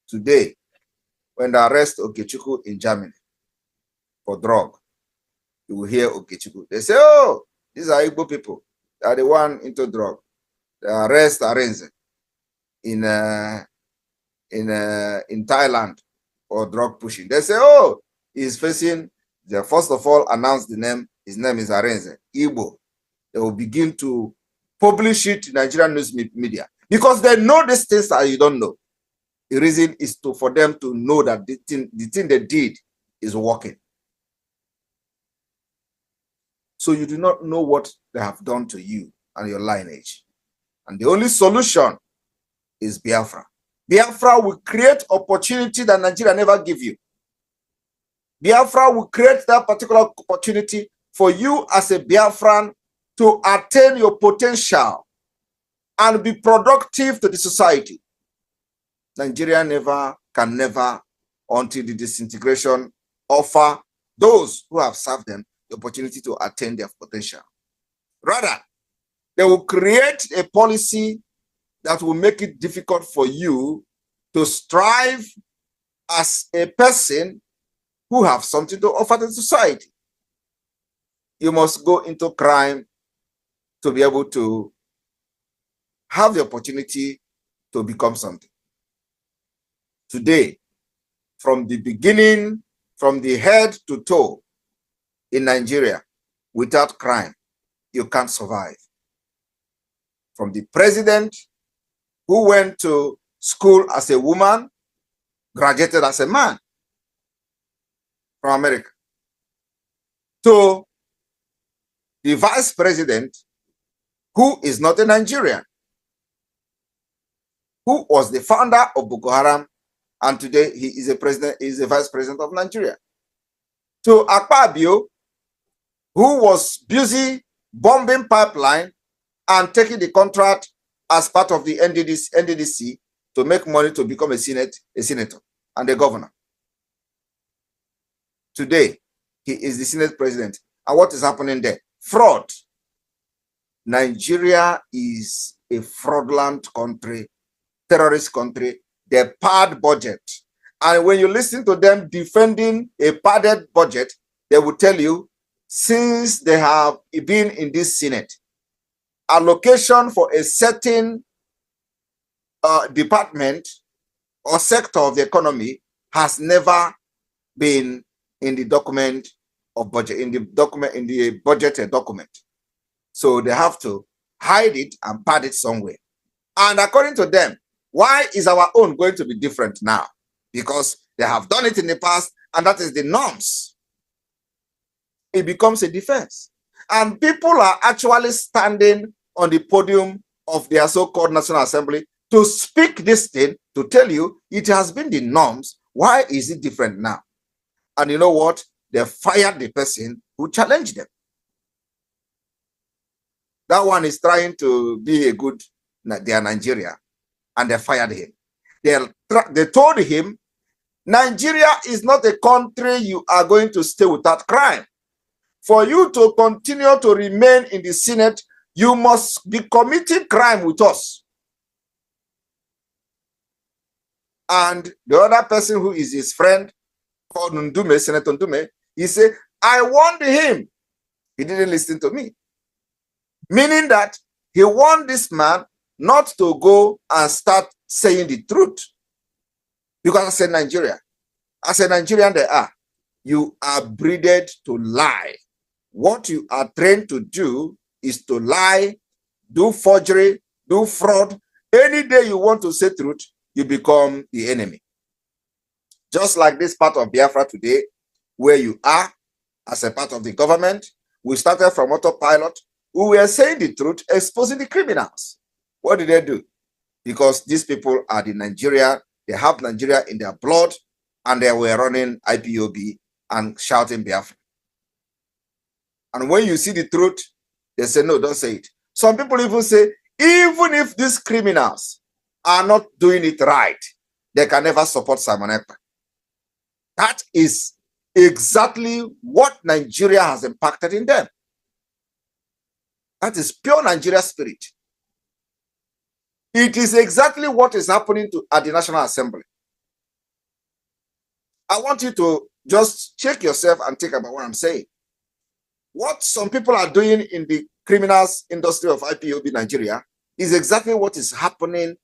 Today, when they arrest Okechukwu in Germany for drug, you will hear Okechukwu. They say, oh, these are Igbo people. They are the one into drug. They arrest Arenze in Thailand for drug pushing. They say, oh, he's facing, they first of all announce the name. His name is Arenze, Igbo. They will begin to publish it in Nigerian news media because they know these things that you don't know. The reason is for them to know that the thing they did is working. So you do not know what they have done to you and your lineage. And the only solution is Biafra. Biafra will create opportunity that Nigeria never give you. Biafra will create that particular opportunity for you as a Biafran to attain your potential and be productive to the society. Nigeria can never, until the disintegration, offer those who have served them the opportunity to attain their potential. Rather, they will create a policy that will make it difficult for you to strive as a person who have something to offer to society. You must go into crime to be able to have the opportunity to become something. Today, from the beginning, from the head to toe in Nigeria, without crime, you can't survive. From the president who went to school as a woman, graduated as a man from America, to the vice president who is not a Nigerian, who was the founder of Boko Haram, and today he is a vice president of Nigeria, to Ekpa, who was busy bombing pipeline and taking the contract as part of the NDDC to make money to become a senator and a governor. Today, he is the Senate president. And what is happening there? Fraud. Nigeria is a fraudulent country, terrorist country. They pad budget. And when you listen to them defending a padded budget, they will tell you, since they have been in this Senate, allocation for a certain department or sector of the economy has never been in the document of budget, in the budgeted document. So they have to hide it and pad it somewhere. And according to them, why is our own going to be different now? Because they have done it in the past, and that is the norms. It becomes a defense. And people are actually standing on the podium of their so-called National Assembly to speak this thing, to tell you it has been the norms. Why is it different now? And you know what? They fired the person who challenged them. That one is trying to be a good, they are Nigeria, and they fired him. They told him, Nigeria is not a country you are going to stay without crime. For you to continue to remain in the Senate, you must be committing crime with us. And the other person who is his friend, called Ndume, Senator Ndume, he said, I warned him. He didn't listen to me. Meaning that he warned this man not to go and start saying the truth. Because I said Nigeria. As a Nigerian they are. You are breeded to lie. What you are trained to do is to lie, do forgery, do fraud. Any day you want to say truth, you become the enemy. Just like this part of Biafra today, where you are as a part of the government, we started from autopilot. We were saying the truth, exposing the criminals. What did they do? Because these people are the Nigeria, they have Nigeria in their blood, and they were running IPOB and shouting Biafra. And when you see the truth, they say, no, don't say it. Some people even say, even if these criminals are not doing it right, they can never support Simon Ekpa. That is exactly what Nigeria has impacted in them. That is pure Nigeria spirit. It is exactly what is happening at the National Assembly. I want you to just check yourself and think about what I'm saying. What some people are doing in the criminals industry of IPOB Nigeria is exactly what is happening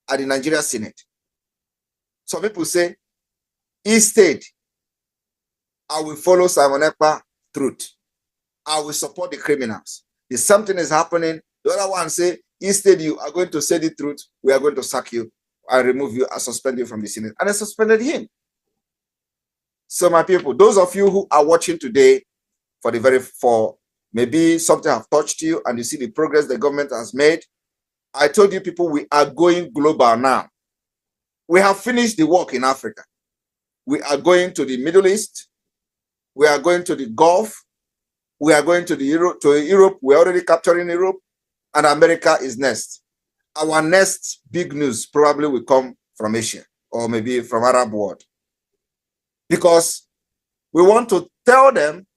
at the Nigeria Senate. Some people say, instead, I will follow Simon Ekpa truth. I will support the criminals. If something is happening, the other one say, instead you are going to say the truth, we are going to sack you and remove you and suspend you from the Senate. And they suspended him. So my people, those of you who are watching today for maybe something have touched you and you see the progress the government has made, I told you people, we are going global now. We have finished the work in Africa. We are going to the Middle East. We are going to the Gulf. We are going to Europe. We're already capturing Europe. And America is next. Our next big news probably will come from Asia or maybe from Arab world. Because we want to tell them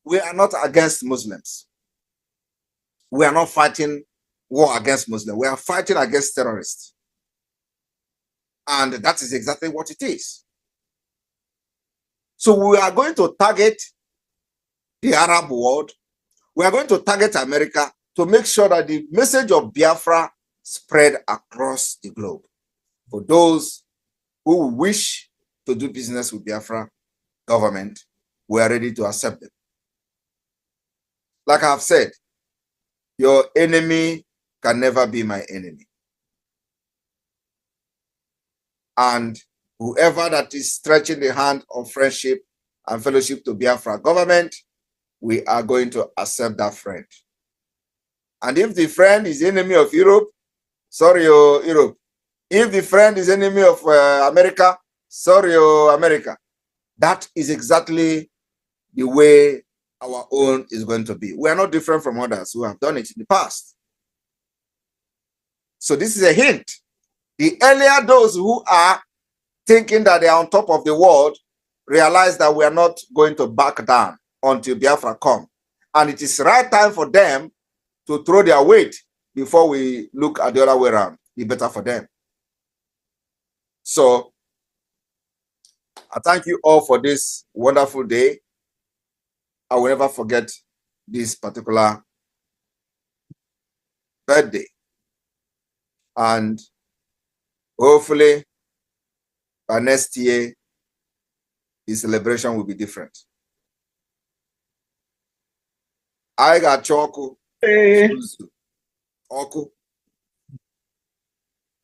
we are not against Muslims. We are not fighting war against Muslims. We are fighting against terrorists. And that is exactly what it is. So we are going to target the Arab world. We are going to target America to make sure that the message of Biafra spread across the globe. For those who wish to do business with Biafra government, we are ready to accept them. Like I've said, your enemy can never be my enemy. And whoever that is stretching the hand of friendship and fellowship to Biafra government, we are going to accept that friend. And if the friend is enemy of Europe, sorry, Europe. If the friend is enemy of America, sorry, America. That is exactly the way our own is going to be. We are not different from others who have done it in the past. So this is a hint. The earlier those who are thinking that they are on top of the world realize that we are not going to back down until Biafra come. And it is right time for them to throw their weight before we look at the other way around. Be better for them. So I thank you all for this wonderful day. I will never forget this particular birthday. And hopefully by next year, the celebration will be different. I got Choku. Oku.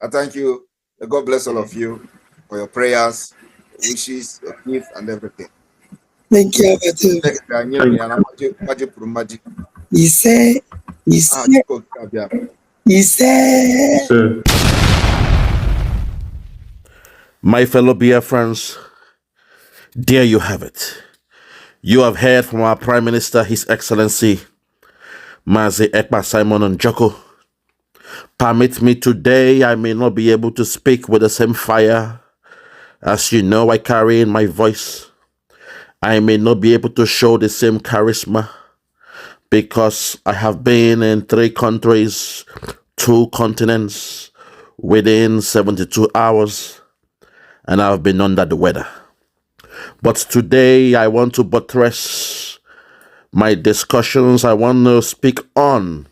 I thank you. God bless all of you for your prayers, wishes, your gift, and everything. Thank you. He said. My fellow Biafrans, there you have it. You have heard from our Prime Minister, His Excellency, Mazi Ekpa Simon Njoko. Permit me today, I may not be able to speak with the same fire as you know I carry in my voice. I may not be able to show the same charisma because I have been in 3 countries, 2 continents within 72 hours, and I've been under the weather. But today I want to buttress my discussions. I want to speak on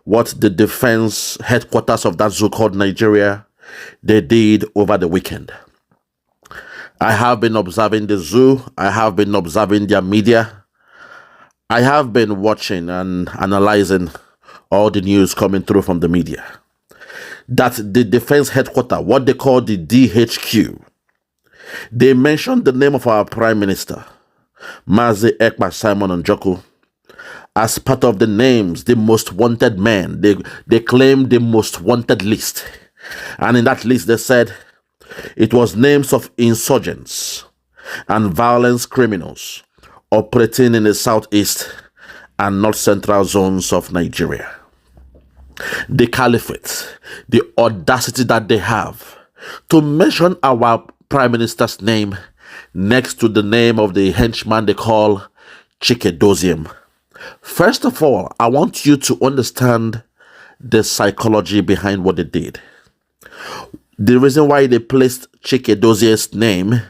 what the defense headquarters of that zoo called Nigeria, they did over the weekend. I have been observing the zoo. I have been observing their media. I have been watching and analyzing all the news coming through from the media. That the defense headquarters, what they call the DHQ, they mentioned the name of our Prime Minister, Mazi Ekpa Simon Njoko, as part of the names, the most wanted men. They claimed the most wanted list. And in that list, they said it was names of insurgents and violence criminals operating in the southeast and north central zones of Nigeria. The caliphate, the audacity that they have to mention our Prime Minister's name next to the name of the henchman they call Chikedozium. First of all, I want you to understand the psychology behind what they did. The reason why they placed Chikedozium's name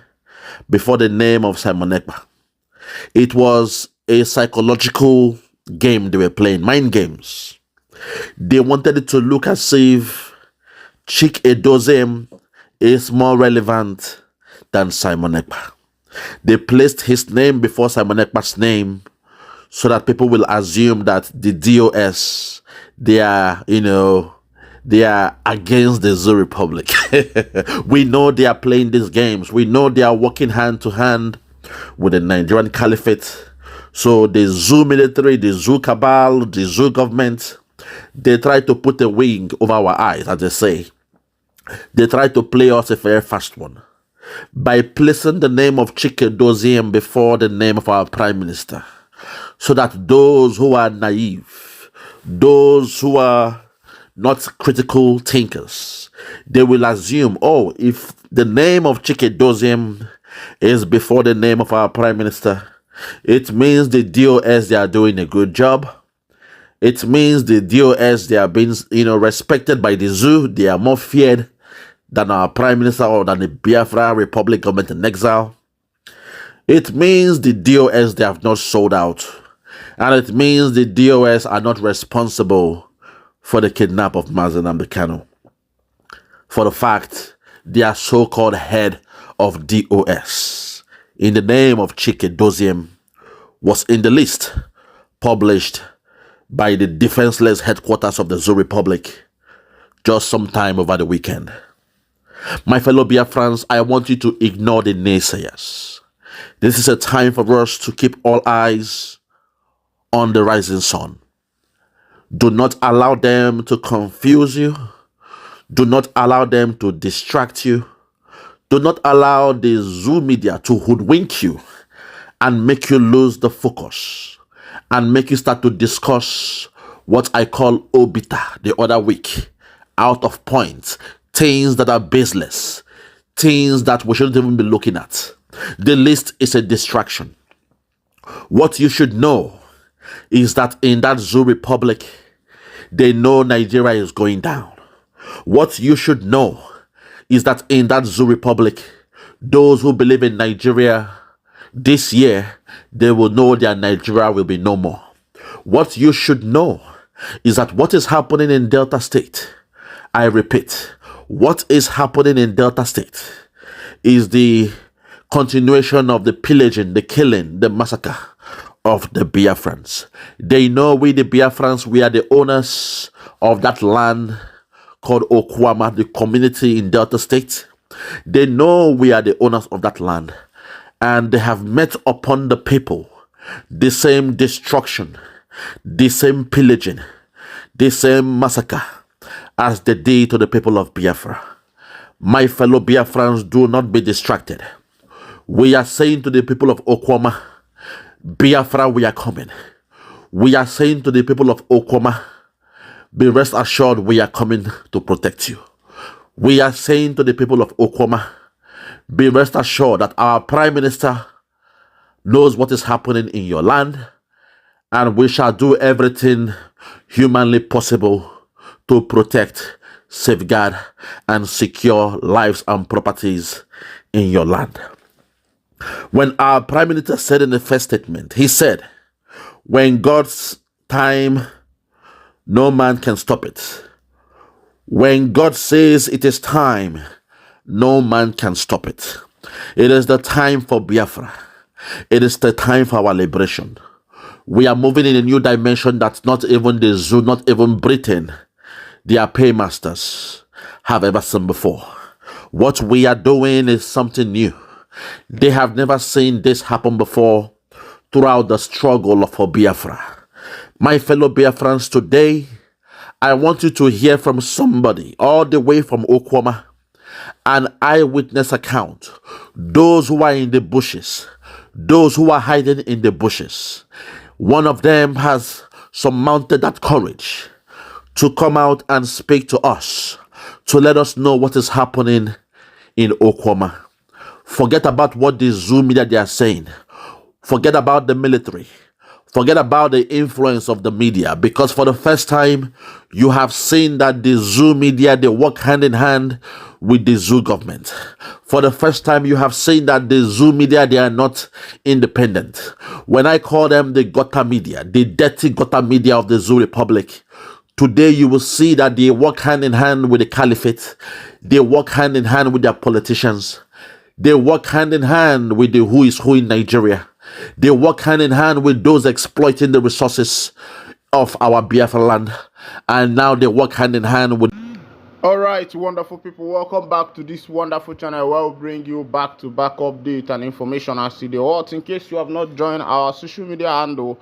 before the name of Simon Ekpa. It was a psychological game they were playing, mind games. They wanted it to look as if Chik Edoziem is more relevant than Simon Ekpa. They placed his name before Simon Ekpa's name so that people will assume that the DOS, they are against the Zoo Republic. We know they are playing these games. We know they are working hand to hand with the Nigerian Caliphate. So the Zoo military, the Zoo cabal, the Zoo government, they try to put a wing over our eyes, as they say. They try to play us a very fast one by placing the name of Chike Doziem before the name of our Prime Minister, so that those who are naive, those who are not critical thinkers, they will assume, oh, if the name of Chike Doziem is before the name of our Prime Minister, it means the DOS, they are doing a good job. It means the DOS, they are being, respected by the Zoo. They are more feared than our Prime Minister or than the Biafra Republic government in exile. It means the DOS, they have not sold out. And it means the DOS are not responsible for the kidnap of Mazi Nnamdi Kanu. For the fact they are so-called head of DOS, in the name of Chike Doziem, was in the list published by the defenseless headquarters of the Zoo Republic just sometime over the weekend. My fellow Biafrans, I want you to ignore the naysayers. This is a time for us to keep all eyes on the rising sun. Do not allow them to confuse you. Do not allow them to distract you. Do not allow the Zoo media to hoodwink you and make you lose the focus and make you start to discuss what I call obita the other week, out of point, things that are baseless, things that we shouldn't even be looking at. The list is a distraction. What you should know is that in that Zoo Republic, they know Nigeria is going down. What you should know is that in that Zoo Republic, those who believe in Nigeria this year, they will know that Nigeria will be no more. What you should know is that what is happening in Delta State, I repeat, what is happening in Delta State is the continuation of the pillaging, the killing, the massacre of the Biafrans. They know we, the Biafrans, we are the owners of that land called Okwama, the community in Delta State. They know we are the owners of that land, and they have met upon the people the same destruction, the same pillaging, the same massacre as they did to the people of Biafra. My fellow Biafrans, do not be distracted. We are saying to the people of Okwama, Biafra, we are coming. We are saying to the people of Okwama, be rest assured we are coming to protect you. We are saying to the people of Okwama, be rest assured that our Prime Minister knows what is happening in your land, and we shall do everything humanly possible to protect, safeguard, and secure lives and properties in your land. When our Prime Minister said in the first statement, he said, when God's time, no man can stop it. When God says it is time, no man can stop it. It is the time for Biafra. It is the time for our liberation. We are moving in a new dimension that not even the Zoo, not even Britain, their paymasters, have ever seen before. What we are doing is something new. They have never seen this happen before throughout the struggle for Biafra. My fellow Biafrans, today, I want you to hear from somebody all the way from Okwama, an eyewitness account. Those who are in the bushes, those who are hiding in the bushes. One of them has surmounted that courage to come out and speak to us, to let us know what is happening in Okwama. Forget about what the Zoo media they are saying. Forget about the military. Forget about the influence of the media, because for the first time, you have seen that the zoo media, they work hand in hand with the zoo government. For the first time, you have seen that the zoo media, they are not independent. When I call them the gutter media, the dirty gutter media of the zoo republic, today you will see that they work hand in hand with the caliphate. They work hand in hand with their politicians. They work hand in hand with the who is who in Nigeria. They work hand in hand with those exploiting the resources of our Biafra land. And now they work hand in hand with... All right, wonderful people, welcome back to this wonderful channel where we'll bring you back-to-back update and information as to the what. In case you have not joined our social media handle,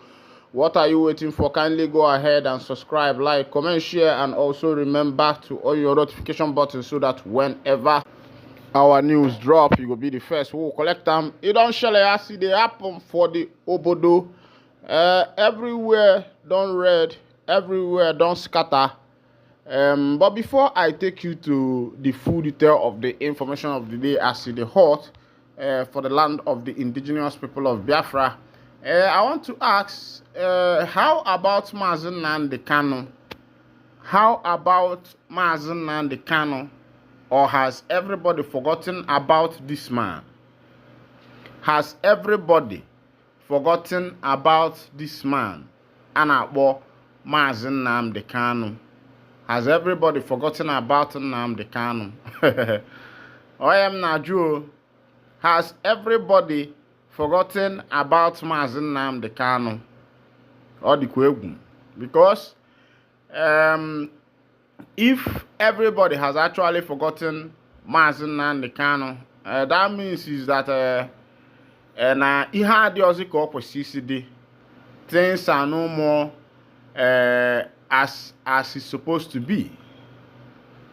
what are you waiting for? Kindly go ahead and subscribe, like, comment, share, and also remember to on your notification button so that whenever our news drop, you will be the first who will collect them. It don't share as they happen for the obodo. Everywhere don't red, everywhere don't scatter. But before I take you to the full detail of the information of the day as to the hot for the land of the indigenous people of Biafra, I want to ask, how about Mazi Nnamdi Kanu? How about Mazi Nnamdi Kanu? Or has everybody forgotten about this man? Has everybody forgotten about this man? Anakbo Mazi Nnamdi Kanu. Has everybody forgotten about Nnamdi Kanu? Oyem Naju. Has everybody forgotten about Mazi Nnamdi Kanu? Or the Kwegu? Because if everybody has actually forgotten Mazi Nnamdi Kanu, that means is that na ihe adịghịzị ka ọ kwesịrị dị. Things are no more as it's supposed to be.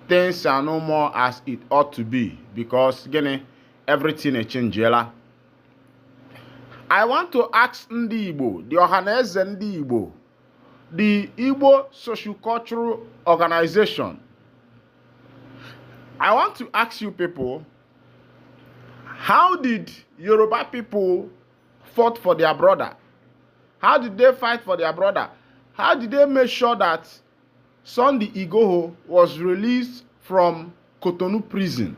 Things are no more as it ought to be, because again, everything is changela. I want to ask ndị Igbo, the ohanezendigbo, the Igbo socio-cultural organization. I want to ask you people, how did Yoruba people fought for their brother? How did they fight for their brother? How did they make sure that Sunday Igboho was released from Cotonou prison?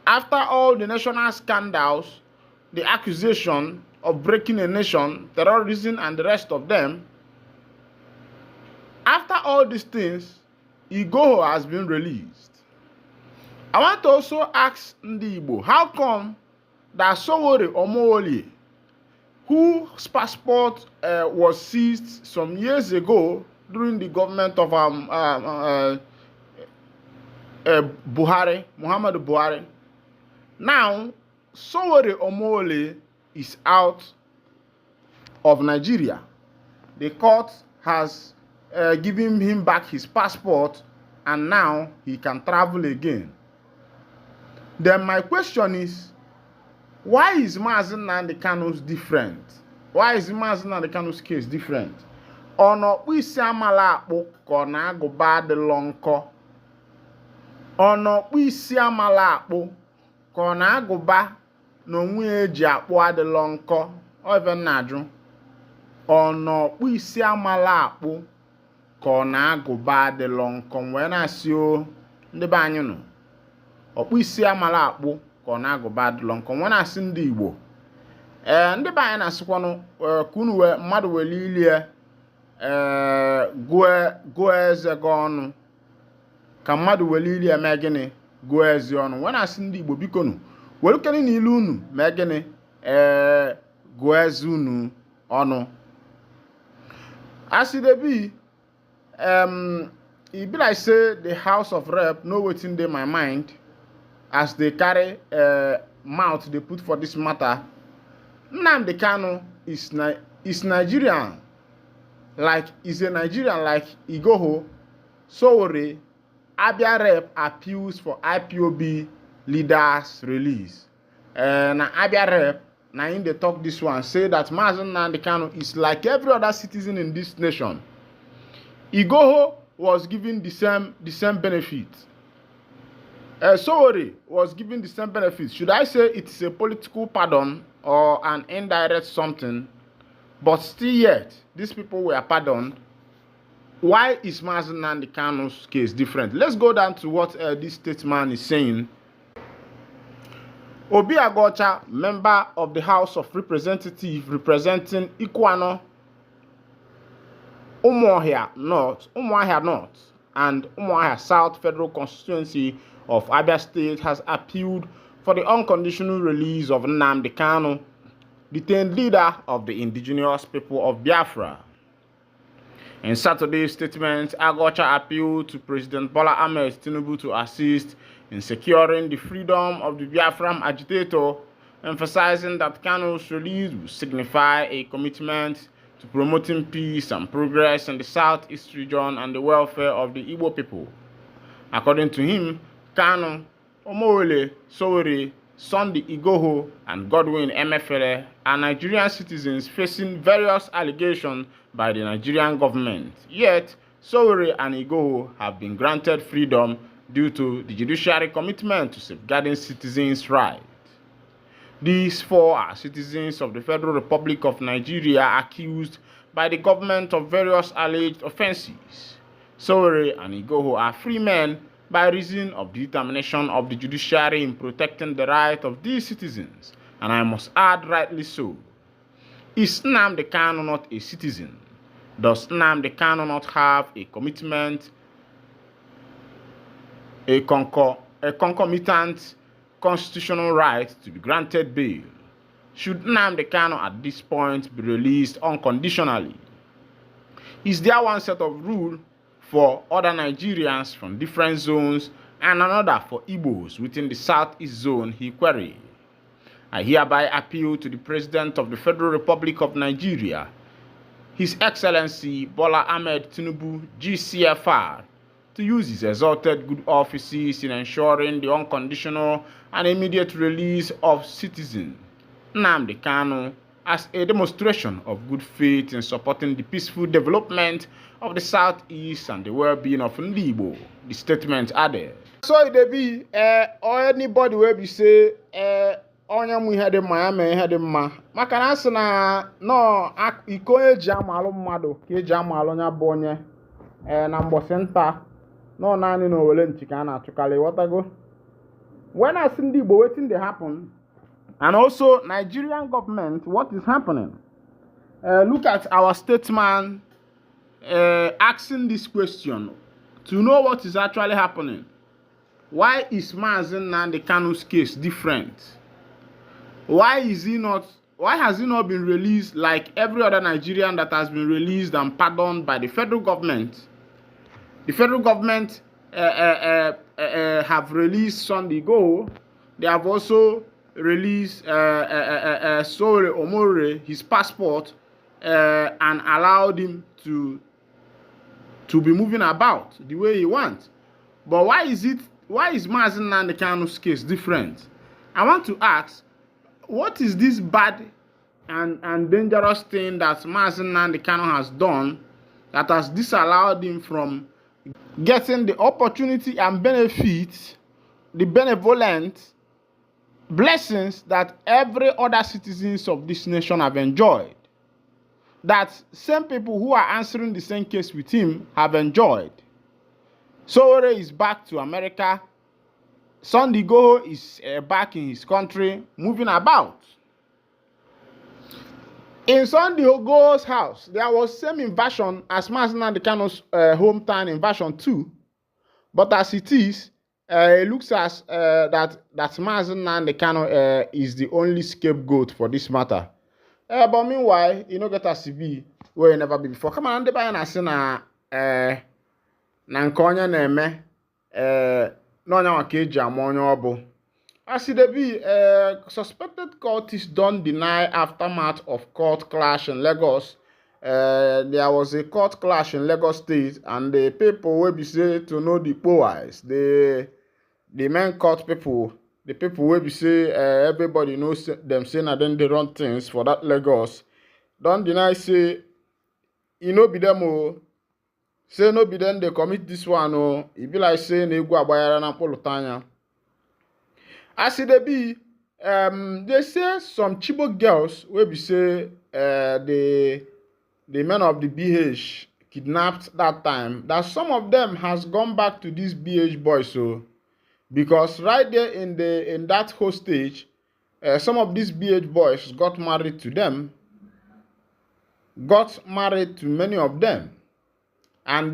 After all the national scandals, the accusation of breaking a nation, terrorism, and the rest of them, after all these things, Igboho has been released. I want to also ask ndị Igbo, how come that Sowore Omoole, whose passport was seized some years ago during the government of Buhari, Muhammadu Buhari, now Sowore Omoole is out of Nigeria. The court has given him back his passport, and now he can travel again. Then my question is, why is Mazi Nnamdi Kanu's different? Why is Mazi Nnamdi Kanu's case different? Ono isi amala akpụ ka ọ na-agụba adịlọ nkọ. Ono isi amala akpụ ka ọ na-agụba na onwe eji akpụ adịlọ nkọ. Oven na-ajụ. Ono isi amala akpụ ka ọ na-agụba adịlọ nkọ. Wee na-asị o ndị be anyị nọ. Ọkpụ isi amala akpụ ka ọ na-agụba adịlọ nkọ. Wee na-asị ndị Igbo. Ndị be anyị na-asịkwanụ ka unu mmadụ were ilie gụọ eze gị ọnụ. Ka mmadụ were ilie mee gịnị? Gụọ eze ọnụ. Wee na-asị ndị Igbo biko nụ were kene n'ilu unu mee gịnị? Gụọ eze unu ọnụ. As it be, it be like say the House of Rep know wetin dey my mind as they carry mouth they put for this matter. Nnamdi Kanu is Nigerian, like is a Nigerian like Igboho. Sowore Abia Rep appeals for IPOB leaders release. Na Abia Rep na in they talk this one, say that Mazi Nnamdi Kanu is like every other citizen in this nation. Igboho was given the same benefit. Sowore was given the same benefit. Should I say it's a political pardon or an indirect something? But still yet, these people were pardoned. Why is Mazi Nnamdi Kanu's case different? Let's go down to what this statesman is saying. Obi Agocha, member of the House of Representatives representing Ikwano, Umuahia North, and Umuahia South Federal Constituency of Abia State, has appealed for the unconditional release of Nnamdi Kanu, detained leader of the indigenous people of Biafra. In Saturday's statement, Agocha appealed to President Bola Ahmed Tinubu to assist in securing the freedom of the Biafran agitator, emphasizing that Kanu's release will signify a commitment to promoting peace and progress in the southeast region and the welfare of the Igbo people. According to him, Kanu, Omowole, Sowore, Sunday Igboho, and Godwin Emefiele are Nigerian citizens facing various allegations by the Nigerian government. Yet, Sowore and Igboho have been granted freedom due to the judiciary commitment to safeguarding citizens' rights. These four are citizens of the Federal Republic of Nigeria accused by the government of various alleged offenses. Sowore and Igboho are free men by reason of the determination of the judiciary in protecting the right of these citizens, and I must add, rightly so. Is Nnamdi Kanu not a citizen? Does Nnamdi Kanu not have a commitment, a concomitant constitutional right to be granted bail? Should Nnamdi Kanu at this point be released unconditionally? Is there one set of rules for other Nigerians from different zones and another for Igbos within the Southeast zone, he queried. I hereby appeal to the President of the Federal Republic of Nigeria, His Excellency Bola Ahmed Tinubu, GCFR, to use his exalted good offices in ensuring the unconditional and immediate release of citizen Nnamdi Kanu as a demonstration of good faith in supporting the peaceful development of the Southeast and the well-being of Ndi Igbo, the statement added. So it be or anybody will be say onye mu ihe dị mma ya mee ihe dị mma maka na asị na no iko eji amalụ mmadụ ka eji amalụ nya bụ onye na mgbọsị nta no naanị na owele nchi ka a na-achụkarị wọtago. When I see Ndi Igbo wetin dey happen, and also Nigerian government, what is happening? Look at our statesman asking this question to know what is actually happening. Why is Mazi Nnamdi Kanu's case different? Why has he not been released like every other Nigerian that has been released and pardoned by the federal government? The federal government have released Sunday Igboho. They have also released Sowore Omowole his passport and allowed him to be moving about the way he wants. But why is Mazi Nnamdi Kanu's case different? I want to ask, what is this bad and dangerous thing that Mazi Nnamdi Kanu has done that has disallowed him from getting the opportunity and benefits, the benevolent blessings that every other citizens of this nation have enjoyed? That same people who are answering the same case with him have enjoyed. Sowore is back to America. Sunday Igboho is back in his country, moving about. In Sunday Igboho's house, there was same invasion as Mazi Nnamdi Kanu's hometown invasion too. But as it is, it looks as that Mazi Nnamdi Kanu is the only scapegoat for this matter. But meanwhile, you know, get a CV where you never be before. Come on, they buy na say na nkonya na eme no nya wa ka eji amonye obo. As it be, suspected cultists don't deny aftermath of court clash in Lagos. There was a court clash in Lagos State, and the people will be said to know the powers. The main court people. The people will be say everybody knows them saying that then they run things for that Lagos. Don't deny say you know be them oh. Say no be them they commit this one oh. It be like saying they go abayara na polutanya. As it be They say some Chibok girls will be say the men of the BH kidnapped that time, that some of them has gone back to these BH boys. So because right there in that hostage, some of these BH boys got married to them, got married to many of them, and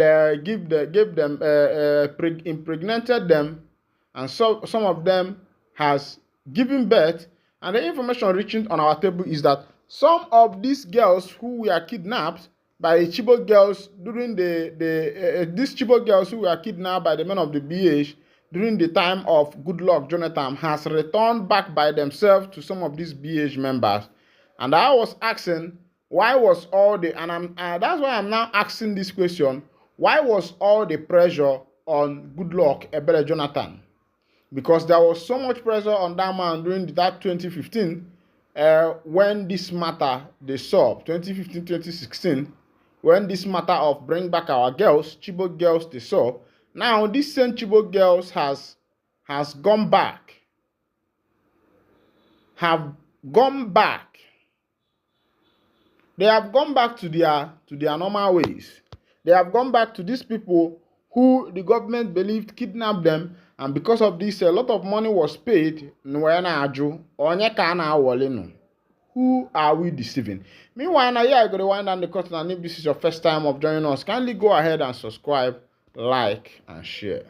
impregnated them, and so some of them has given birth. And the information reaching on our table is that some of these girls who were kidnapped by Chibok girls during these Chibok girls who were kidnapped by the men of the BH during the time of Goodluck Jonathan has returned back by themselves to some of these BH members. And I was asking, why was all the, and that's why I'm now asking this question, why was all the pressure on Goodluck Ebele Jonathan? Because there was so much pressure on that man during that 2015 when this matter they saw, 2015-2016, when this matter of bring back our girls, Chibok girls they saw. Now this same Chibok girls has gone back, have gone back. They have gone back to their normal ways. They have gone back to these people who the government believed kidnapped them, and because of this, a lot of money was paid. Who are we deceiving? Meanwhile, now I got to wind down the curtain, and if this is your first time of joining us, kindly go ahead and subscribe, like, and share.